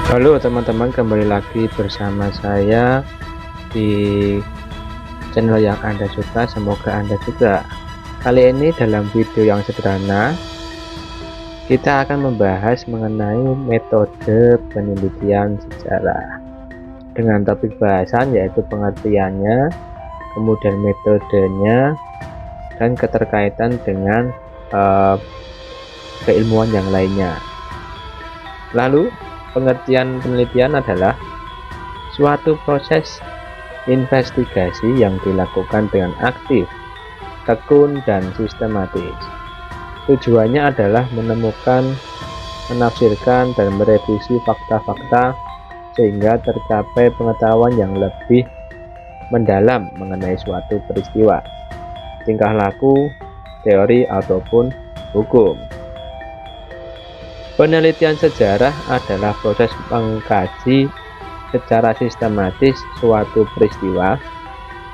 Halo teman-teman, kembali lagi bersama saya di channel yang Anda suka. Semoga Anda juga. Kali ini dalam video yang sederhana kita akan membahas mengenai metode penelitian sejarah dengan topik bahasan yaitu pengertiannya, kemudian metodenya, dan keterkaitan dengan keilmuan yang lainnya. Lalu pengertian penelitian adalah suatu proses investigasi yang dilakukan dengan aktif, tekun, dan sistematis. Tujuannya adalah menemukan, menafsirkan, dan merevisi fakta-fakta sehingga tercapai pengetahuan yang lebih mendalam mengenai suatu peristiwa, tingkah laku, teori, ataupun hukum. Penelitian sejarah adalah proses mengkaji secara sistematis suatu peristiwa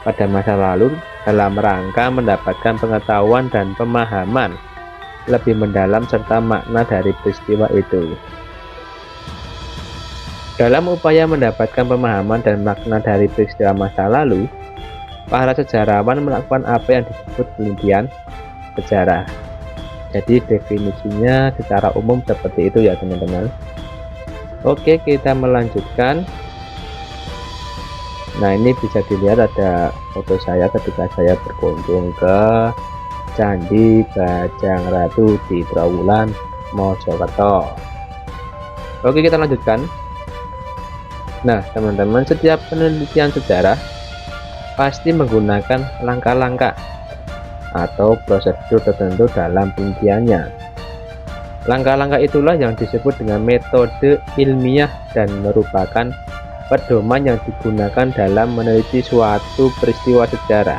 pada masa lalu dalam rangka mendapatkan pengetahuan dan pemahaman lebih mendalam serta makna dari peristiwa itu. Dalam upaya mendapatkan pemahaman dan makna dari peristiwa masa lalu, para sejarawan melakukan apa yang disebut penelitian sejarah. Jadi definisinya secara umum seperti itu ya teman-teman. Oke, kita melanjutkan. Nah, ini bisa dilihat ada foto saya ketika saya berkunjung ke Candi Bajangratu di Trawulan, Mojokerto. Oke, kita lanjutkan. Nah teman-teman, setiap penelitian sejarah pasti menggunakan langkah-langkah atau prosedur tertentu dalam penelitiannya. Langkah-langkah itulah yang disebut dengan metode ilmiah dan merupakan pedoman yang digunakan dalam meneliti suatu peristiwa sejarah.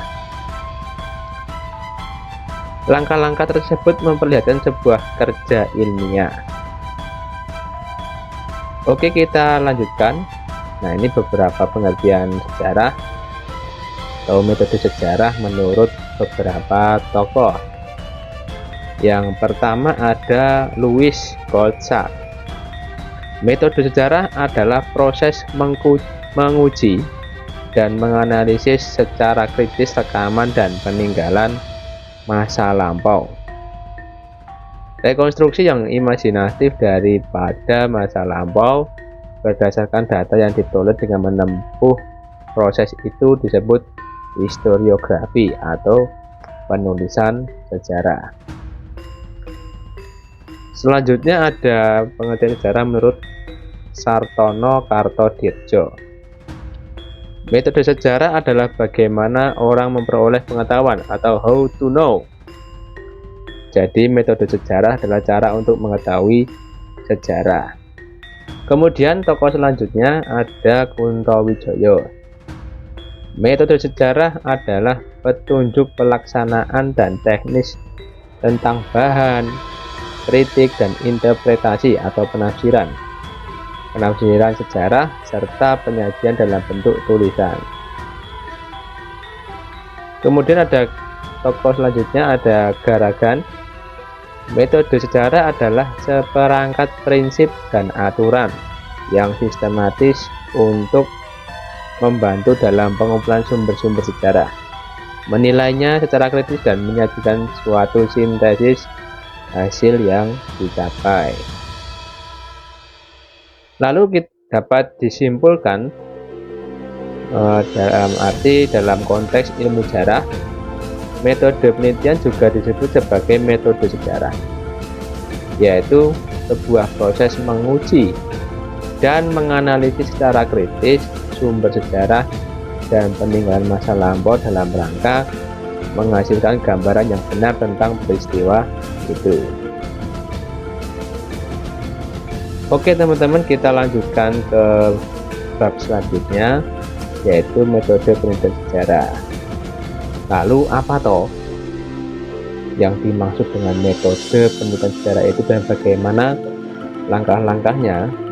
Langkah-langkah tersebut memperlihatkan sebuah kerja ilmiah. Oke, kita lanjutkan. Nah, ini beberapa pengertian sejarah atau metode sejarah menurut beberapa tokoh. Yang pertama ada Louis Goldsack. Metode sejarah adalah proses menguji dan menganalisis secara kritis rekaman dan peninggalan masa lampau. Rekonstruksi yang imajinatif daripada masa lampau berdasarkan data yang diperoleh dengan menempuh proses itu disebut historiografi atau penulisan sejarah. Selanjutnya ada pengertian sejarah menurut Sartono Kartodirjo. Metode sejarah adalah bagaimana orang memperoleh pengetahuan atau how to know. Jadi metode sejarah adalah cara untuk mengetahui sejarah. Kemudian tokoh selanjutnya ada Kuntowijoyo. Metode sejarah adalah petunjuk pelaksanaan dan teknis tentang bahan, kritik, dan interpretasi atau penafsiran sejarah serta penyajian dalam bentuk tulisan. Kemudian ada tokoh selanjutnya ada Garagan. Metode sejarah adalah seperangkat prinsip dan aturan yang sistematis untuk membantu dalam pengumpulan sumber-sumber sejarah, menilainya secara kritis dan menyajikan suatu sintesis hasil yang dicapai. Lalu dapat disimpulkan dalam konteks ilmu sejarah, metode penelitian juga disebut sebagai metode sejarah, yaitu sebuah proses menguji dan menganalisis secara kritis sumber sejarah dan peninggalan masa lampau dalam rangka menghasilkan gambaran yang benar tentang peristiwa itu. Oke teman-teman, kita lanjutkan ke bab selanjutnya, yaitu metode penelitian sejarah. Lalu apa toh yang dimaksud dengan metode penelitian sejarah itu dan bagaimana langkah-langkahnya?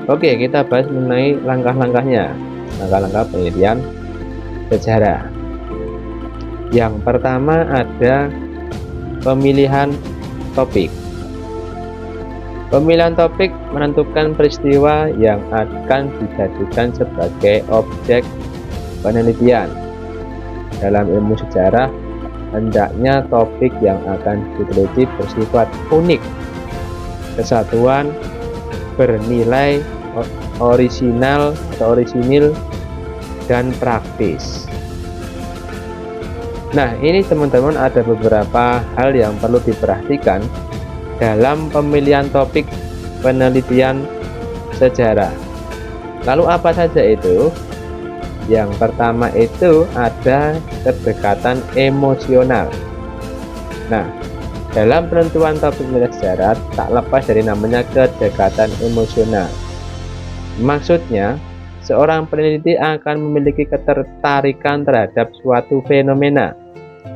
Oke, kita bahas mengenai langkah-langkahnya. Langkah-langkah penelitian sejarah. Yang pertama ada pemilihan topik. Pemilihan topik menentukan peristiwa yang akan dijadikan sebagai objek penelitian. Dalam ilmu sejarah, hendaknya topik yang akan diteliti bersifat unik, kesatuan, bernilai orisinal atau orisinil, dan praktis. Nah, ini teman-teman ada beberapa hal yang perlu diperhatikan dalam pemilihan topik penelitian sejarah. Lalu apa saja itu? Yang pertama itu ada kedekatan emosional. Nah, dalam penentuan topik penelitian sejarah tak lepas dari namanya kedekatan emosional. Maksudnya, seorang peneliti akan memiliki ketertarikan terhadap suatu fenomena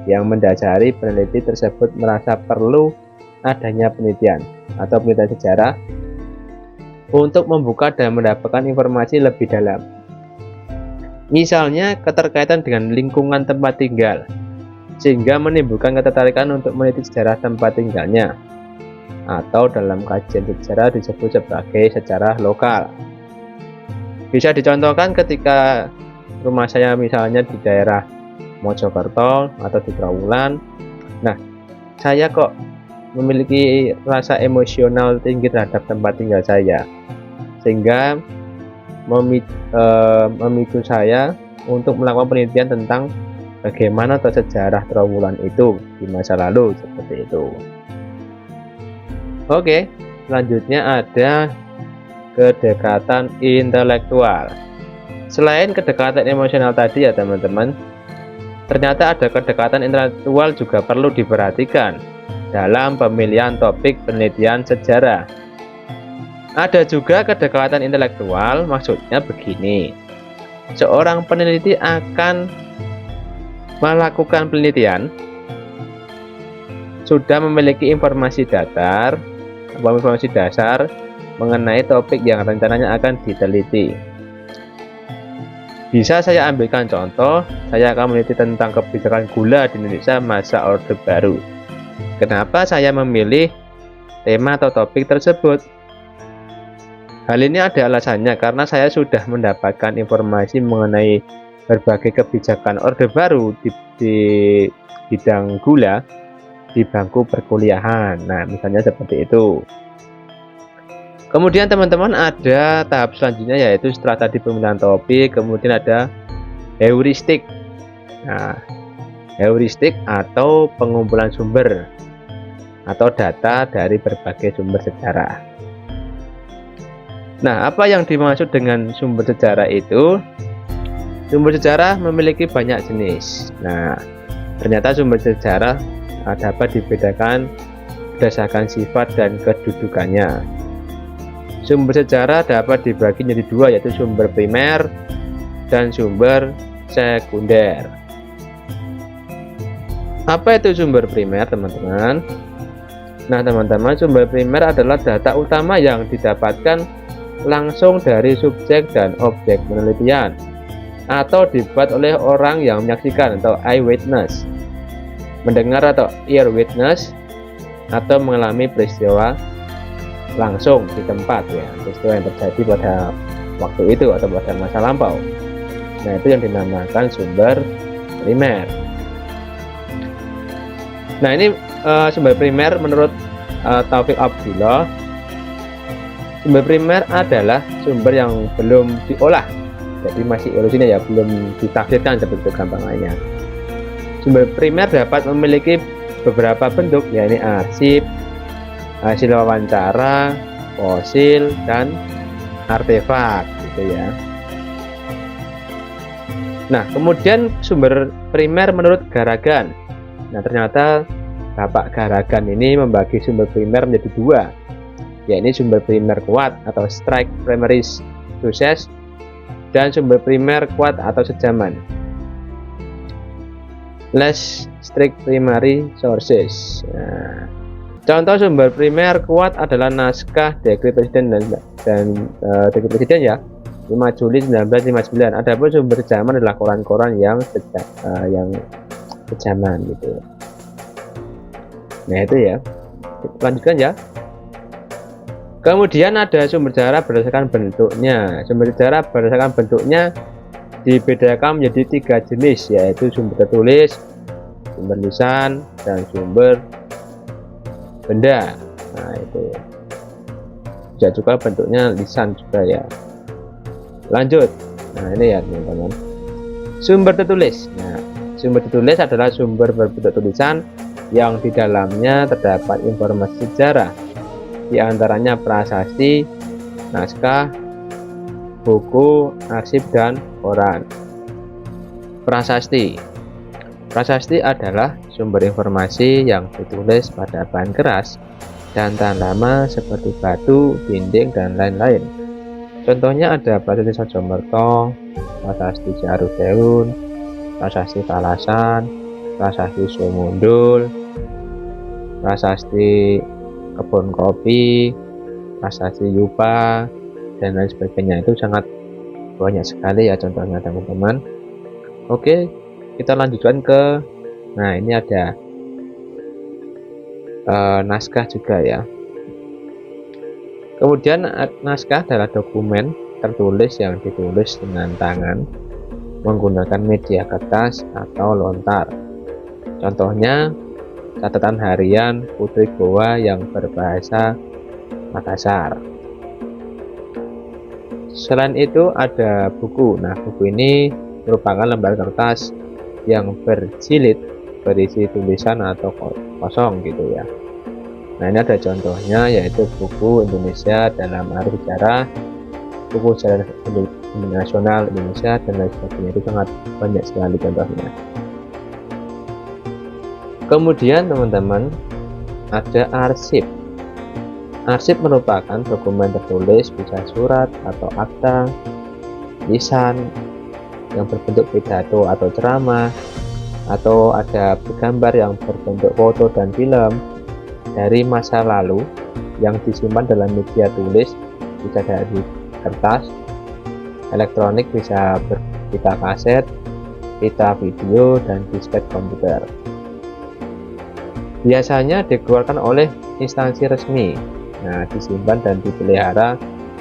yang mendasari peneliti tersebut merasa perlu adanya penelitian atau penelitian sejarah untuk membuka dan mendapatkan informasi lebih dalam. Misalnya keterkaitan dengan lingkungan tempat tinggal, sehingga menimbulkan ketertarikan untuk meneliti sejarah tempat tinggalnya, atau dalam kajian sejarah disebut sebagai sejarah lokal. Bisa dicontohkan ketika rumah saya misalnya di daerah Mojokerto atau di Trawulan. Nah, saya kok memiliki rasa emosional tinggi terhadap tempat tinggal saya, sehingga memicu saya untuk melakukan penelitian tentang bagaimana sejarah Trawulan itu di masa lalu, seperti itu. Oke, selanjutnya ada kedekatan intelektual. Selain kedekatan emosional tadi ya teman-teman, ternyata ada kedekatan intelektual juga perlu diperhatikan dalam pemilihan topik penelitian sejarah. Ada juga kedekatan intelektual, maksudnya begini. Seorang peneliti akan melakukan penelitian sudah memiliki informasi dasar mengenai topik yang rencananya akan diteliti. Bisa saya ambilkan contoh, saya akan meneliti tentang kebijakan gula di Indonesia masa Orde Baru. Kenapa saya memilih tema atau topik tersebut? Hal ini ada alasannya karena saya sudah mendapatkan informasi mengenai berbagai kebijakan Orde Baru di bidang gula di bangku perkuliahan. Nah, misalnya seperti itu. Kemudian teman-teman ada tahap selanjutnya, yaitu setelah tadi pemilihan topik, kemudian ada heuristik. Nah, heuristik atau pengumpulan sumber atau data dari berbagai sumber sejarah. Nah, apa yang dimaksud dengan sumber sejarah itu? Sumber sejarah memiliki banyak jenis. Nah, ternyata sumber sejarah dapat dibedakan berdasarkan sifat dan kedudukannya. Sumber sejarah dapat dibagi menjadi dua, yaitu sumber primer dan sumber sekunder. Apa itu sumber primer, teman-teman? Nah, teman-teman, sumber primer adalah data utama yang didapatkan langsung dari subjek dan objek penelitian, atau dibuat oleh orang yang menyaksikan atau eyewitness, mendengar atau ear witness, atau mengalami peristiwa langsung di tempat, ya, peristiwa yang terjadi pada waktu itu atau pada masa lampau. Nah, itu yang dinamakan sumber primer. Nah, ini sumber primer menurut Taufik Abdullah. Sumber primer adalah sumber yang belum diolah, jadi masih orisinal, ya, belum ditafsirkan seperti itu gampangnya. Sumber primer dapat memiliki beberapa bentuk, yakni arsip, hasil wawancara, fosil, dan artefak, gitu ya. Nah, kemudian sumber primer menurut Garagan. Nah, ternyata Bapak Garagan ini membagi sumber primer menjadi dua, yakni sumber primer kuat atau strike primary sources dan sumber primer kuat atau sejaman, less strict primary sources. Nah, contoh sumber primer kuat adalah naskah dekret presiden dan dekret presiden, ya, 5 Juli 1959. Adapun sumber sejaman adalah koran-koran yang sejaman, gitu. Nah, itu ya. Lanjutkan ya. Kemudian ada sumber sejarah berdasarkan bentuknya. Sumber sejarah berdasarkan bentuknya dibedakan menjadi 3 jenis, yaitu sumber tertulis, sumber lisan, dan sumber benda. Nah, itu bisa juga bentuknya lisan juga ya. Lanjut. Nah, ini ya teman-teman, sumber tertulis. Nah, sumber tertulis adalah sumber berbentuk tulisan yang di dalamnya terdapat informasi sejarah, di antaranya prasasti, naskah, buku, arsip, dan koran. Prasasti. Prasasti adalah sumber informasi yang ditulis pada bahan keras dan tahan lama seperti batu, dinding, dan lain-lain. Contohnya ada prasasti Sojomerto, prasasti Jarudeun, prasasti Kalasan, prasasti Sumundul, prasasti Kebun Kopi, prasasti Yupa, dan lain sebagainya. Itu sangat banyak sekali ya contohnya teman-teman. Oke, kita lanjutkan ke, nah ini ada naskah juga ya. Kemudian naskah adalah dokumen tertulis yang ditulis dengan tangan menggunakan media kertas atau lontar. Contohnya catatan harian Putri Goa yang berbahasa Makassar. Selain itu ada buku. Nah, buku ini merupakan lembar kertas yang berjilid berisi tulisan atau kosong gitu ya. Nah, ini ada contohnya, yaitu buku Indonesia dalam Arus Sejarah, buku sejarah nasional Indonesia, dan lain sebagainya. Itu sangat banyak sekali contohnya. Kemudian teman-teman, ada arsip. Arsip merupakan dokumen tertulis, bisa surat atau akta, lisan yang berbentuk pidato atau ceramah, atau ada bergambar yang berbentuk foto dan film dari masa lalu yang disimpan dalam media tulis, bisa dari kertas, elektronik, bisa berpita kaset, pita video, dan disket komputer. Biasanya dikeluarkan oleh instansi resmi. Nah, disimpan dan dipelihara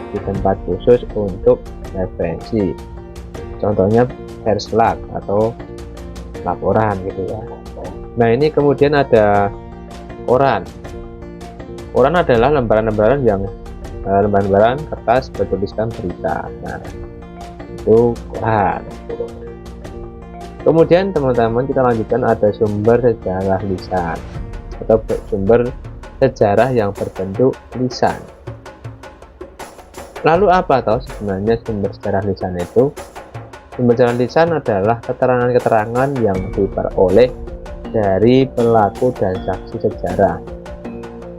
di tempat khusus untuk referensi. Contohnya verslag atau laporan gitu ya. Nah, ini kemudian ada koran. Koran adalah lembaran-lembaran yang lembaran kertas bertuliskan berita. Nah, itu koran. Kemudian teman-teman, kita lanjutkan, ada sumber sejarah lisan atau sumber sejarah yang berbentuk lisan. Lalu apa toh sebenarnya sumber sejarah lisan itu? Sumber sejarah lisan adalah keterangan-keterangan yang diperoleh dari pelaku dan saksi sejarah.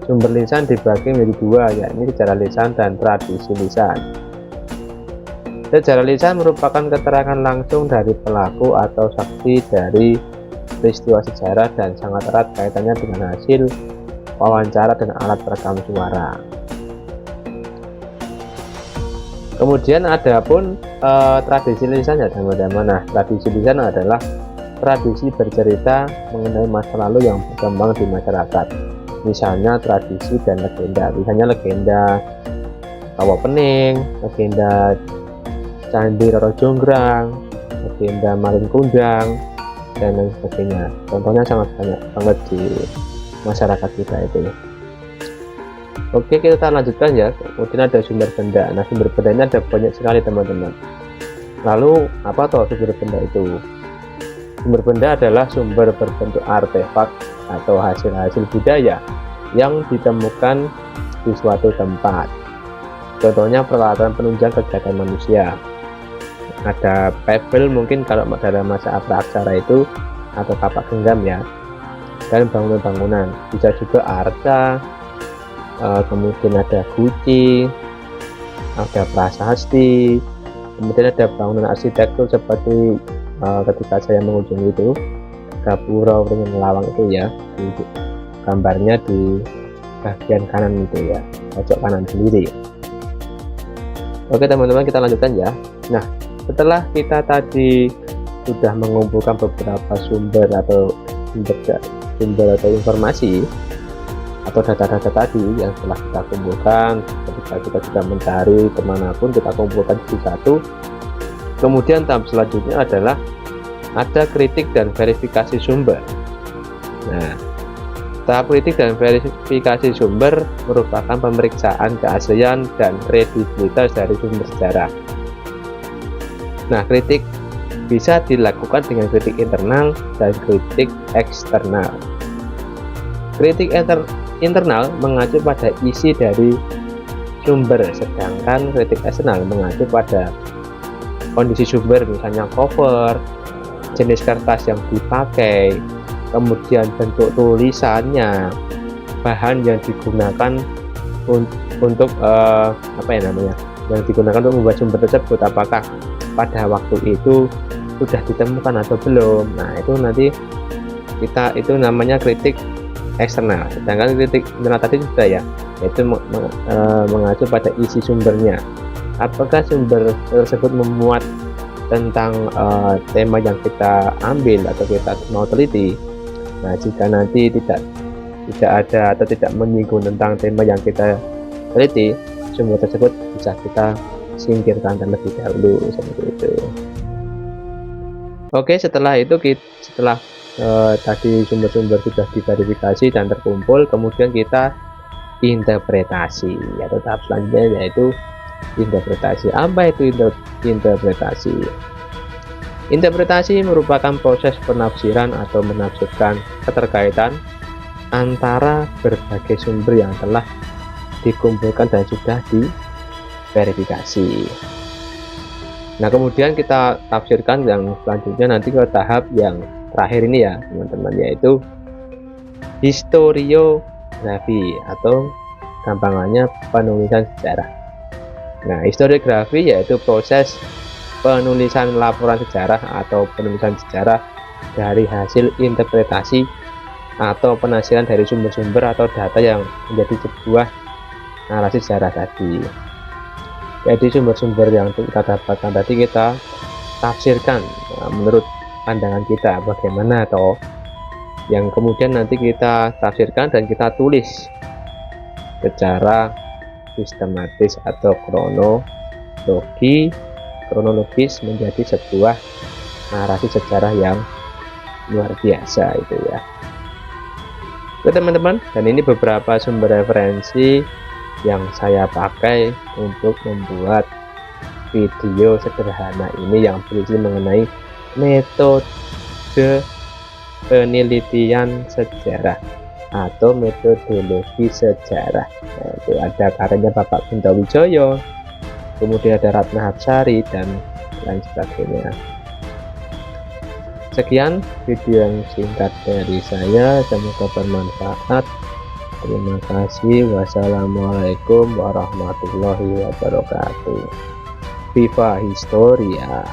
Sumber lisan dibagi menjadi dua, yakni sejarah lisan dan tradisi lisan. Sejarah lisan merupakan keterangan langsung dari pelaku atau saksi dari peristiwa sejarah dan sangat erat kaitannya dengan hasil wawancara dan alat perekam suara. Kemudian ada pun tradisi lisan ya teman-teman. Nah, tradisi lisan adalah tradisi bercerita mengenai masa lalu yang berkembang di masyarakat. Misalnya tradisi dan legenda. Misalnya legenda Kawah Pening, legenda Candi Roro Jonggrang, legenda Malin Kundang, dan lain sebagainya. Contohnya sangat banyak banget di masyarakat kita itu. Oke, kita lanjutkan ya. Kemudian ada sumber benda. Nah, sumber bendanya ada banyak sekali teman-teman. Lalu apa toh sumber benda itu? Sumber benda adalah sumber berbentuk artefak atau hasil-hasil budaya yang ditemukan di suatu tempat. Contohnya peralatan penunjang kegiatan manusia. Ada pebble mungkin kalau dalam masa praaksara itu, atau kapak genggam ya, dan bangunan-bangunan. Bisa juga arca, kemudian ada guci, ada prasasti, kemudian ada bangunan arsitektur seperti ketika saya mengunjungi itu Gapura Wringin Lawang itu ya, di gambarnya di bagian kanan itu ya, pojok kanan sendiri. Oke teman-teman, kita lanjutkan ya. Nah, setelah kita tadi sudah mengumpulkan beberapa sumber atau informasi, atau data-data tadi yang telah kita kumpulkan. Ketika kita sudah mencari kemanapun, kita kumpulkan di satu. Kemudian tahap selanjutnya adalah ada kritik dan verifikasi sumber. Nah, tahap kritik dan verifikasi sumber merupakan pemeriksaan keaslian dan kredibilitas dari sumber sejarah. Nah, kritik bisa dilakukan dengan kritik internal dan kritik eksternal. Kritik internal mengacu pada isi dari sumber, sedangkan kritik eksternal mengacu pada kondisi sumber, misalnya cover, jenis kertas yang dipakai, kemudian bentuk tulisannya, bahan yang digunakan untuk yang digunakan untuk membuat sumber tersebut, apakah pada waktu itu sudah ditemukan atau belum. Nah, itu nanti itu namanya kritik eksternal. Sedangkan kritik internal tadi sudah ya, yaitu mengacu pada isi sumbernya. Apakah sumber tersebut memuat tentang tema yang kita ambil atau kita mau teliti. Nah, jika nanti tidak ada atau tidak menyinggung tentang tema yang kita teliti, sumber tersebut bisa kita singkirkan terlebih dahulu, seperti itu. Oke, setelah tadi sumber-sumber sudah diverifikasi dan terkumpul, kemudian kita interpretasi, atau tahap selanjutnya yaitu interpretasi. Apa itu interpretasi? Interpretasi merupakan proses penafsiran atau menafsirkan keterkaitan antara berbagai sumber yang telah dikumpulkan dan sudah diverifikasi. Nah, kemudian kita tafsirkan yang selanjutnya nanti ke tahap yang terakhir ini ya teman-teman, yaitu historiografi atau gampangannya penulisan sejarah. Nah, historiografi yaitu proses penulisan laporan sejarah atau penulisan sejarah dari hasil interpretasi atau penafsiran dari sumber-sumber atau data yang menjadi sebuah narasi sejarah tadi. Jadi sumber-sumber yang kita dapatkan tadi kita tafsirkan menurut pandangan kita bagaimana, atau yang kemudian nanti kita tafsirkan dan kita tulis secara sistematis atau kronologis menjadi sebuah narasi sejarah yang luar biasa itu ya. Oke teman-teman, dan ini beberapa sumber referensi yang saya pakai untuk membuat video sederhana ini yang berisi mengenai metode penelitian sejarah atau metodologi sejarah. Nah, itu ada karyanya Bapak Gunto Wijoyo, kemudian ada Ratna Hapsari dan lain sebagainya. Sekian video yang singkat dari saya, semoga bermanfaat. Terima kasih. Wassalamualaikum warahmatullahi wabarakatuh. Viva Historia.